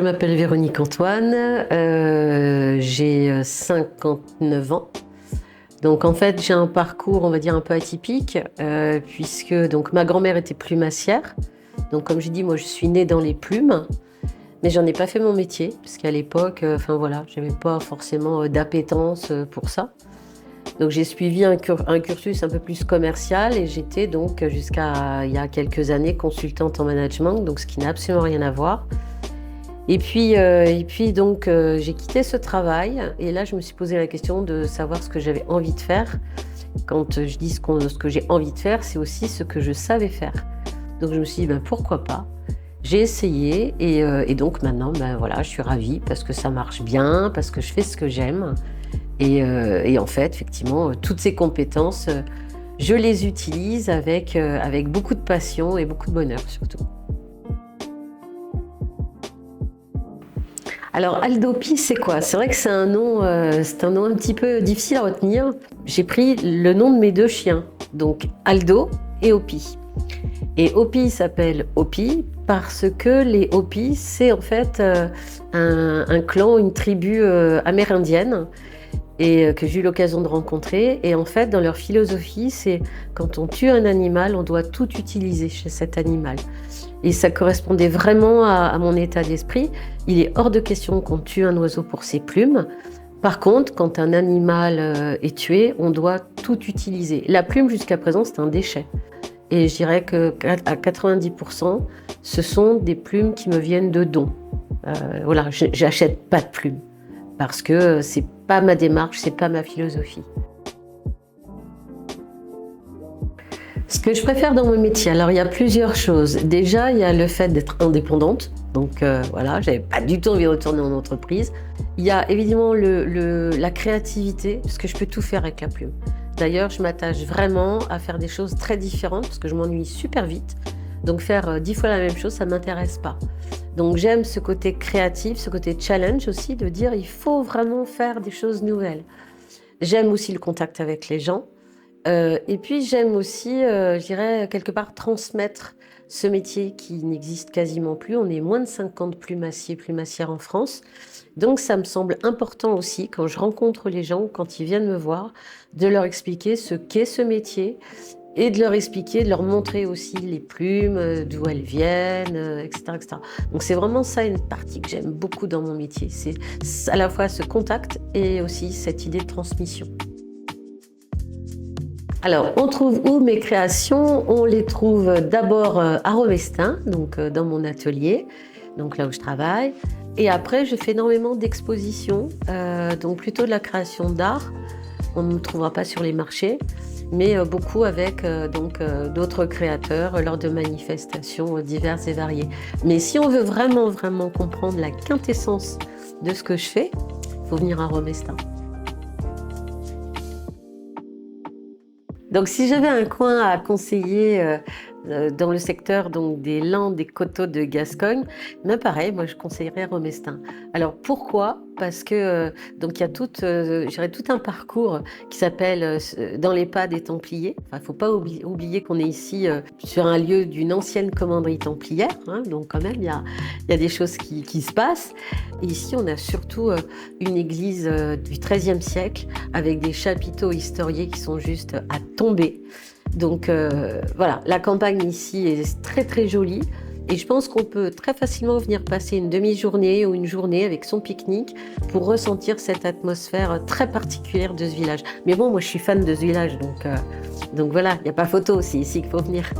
m'appelle Véronique Antoine, j'ai 59 ans. Donc en fait, j'ai un parcours, on va dire, un peu atypique, puisque donc, ma grand-mère était plumassière. Donc comme je dis, moi je suis née dans les plumes, mais j'en ai pas fait mon métier, puisqu'à l'époque, enfin voilà, j'avais pas forcément d'appétence pour ça. Donc j'ai suivi un cursus un peu plus commercial et j'étais donc jusqu'à il y a quelques années consultante en management, donc ce qui n'a absolument rien à voir. Et puis donc j'ai quitté ce travail et là je me suis posé la question de savoir ce que j'avais envie de faire. Quand je dis ce que j'ai envie de faire, c'est aussi ce que je savais faire. Donc je me suis dit pourquoi pas. J'ai essayé et donc maintenant voilà, je suis ravie parce que ça marche bien, parce que je fais ce que j'aime. Et en fait, effectivement, toutes ces compétences, je les utilise avec beaucoup de passion et beaucoup de bonheur surtout. Alors Aldopi, c'est quoi? C'est vrai que c'est un nom un petit peu difficile à retenir. J'ai pris le nom de mes deux chiens, donc Aldo et Hopi. Et Hopi s'appelle Hopi parce que les Hopi, c'est en fait un clan, une tribu amérindienne et que j'ai eu l'occasion de rencontrer. Et en fait, dans leur philosophie, c'est quand on tue un animal, on doit tout utiliser chez cet animal. Et ça correspondait vraiment à mon état d'esprit. Il est hors de question qu'on tue un oiseau pour ses plumes. Par contre, quand un animal est tué, on doit tout utiliser. La plume, jusqu'à présent, c'est un déchet. Et je dirais qu'à 90%, ce sont des plumes qui me viennent de dons. Voilà, j'achète pas de plumes parce que c'est pas ma démarche, c'est pas ma philosophie. Ce que je préfère dans mon métier, alors il y a plusieurs choses. Déjà, il y a le fait d'être indépendante. Donc voilà, j'avais pas du tout envie de retourner en entreprise. Il y a évidemment la créativité, parce que je peux tout faire avec la plume. D'ailleurs, je m'attache vraiment à faire des choses très différentes, parce que je m'ennuie super vite. Donc faire 10 fois la même chose, ça ne m'intéresse pas. Donc j'aime ce côté créatif, ce côté challenge aussi, de dire il faut vraiment faire des choses nouvelles. J'aime aussi le contact avec les gens. Et puis j'aime aussi, je dirais, quelque part transmettre ce métier qui n'existe quasiment plus. On est moins de 50 plumassières en France. Donc ça me semble important aussi, quand je rencontre les gens, quand ils viennent me voir, de leur expliquer ce qu'est ce métier et de leur expliquer, de leur montrer aussi les plumes, d'où elles viennent, etc., etc. Donc c'est vraiment ça une partie que j'aime beaucoup dans mon métier. C'est à la fois ce contact et aussi cette idée de transmission. Alors, on trouve où mes créations? On les trouve d'abord à Romestin, donc dans mon atelier, donc là où je travaille. Et après, je fais énormément d'expositions, donc plutôt de la création d'art. On ne me trouvera pas sur les marchés, mais beaucoup avec d'autres créateurs lors de manifestations diverses et variées. Mais si on veut vraiment, vraiment comprendre la quintessence de ce que je fais, il faut venir à Romestin. Donc, si j'avais un coin à conseiller dans le secteur donc, des Landes, des coteaux de Gascogne, pareil, moi je conseillerais Romestin. Alors pourquoi? Parce que donc il y a tout un parcours qui s'appelle Dans les pas des Templiers. Enfin, il ne faut pas oublier qu'on est ici sur un lieu d'une ancienne commanderie templière, hein, donc quand même il y a des choses qui se passent. Et ici, on a surtout une église du XIIIe siècle avec des chapiteaux historiés qui sont juste à tomber. Donc voilà, la campagne ici est très très jolie et je pense qu'on peut très facilement venir passer une demi-journée ou une journée avec son pique-nique pour ressentir cette atmosphère très particulière de ce village. Mais bon, moi je suis fan de ce village, donc voilà, il n'y a pas photo, c'est ici qu'il faut venir.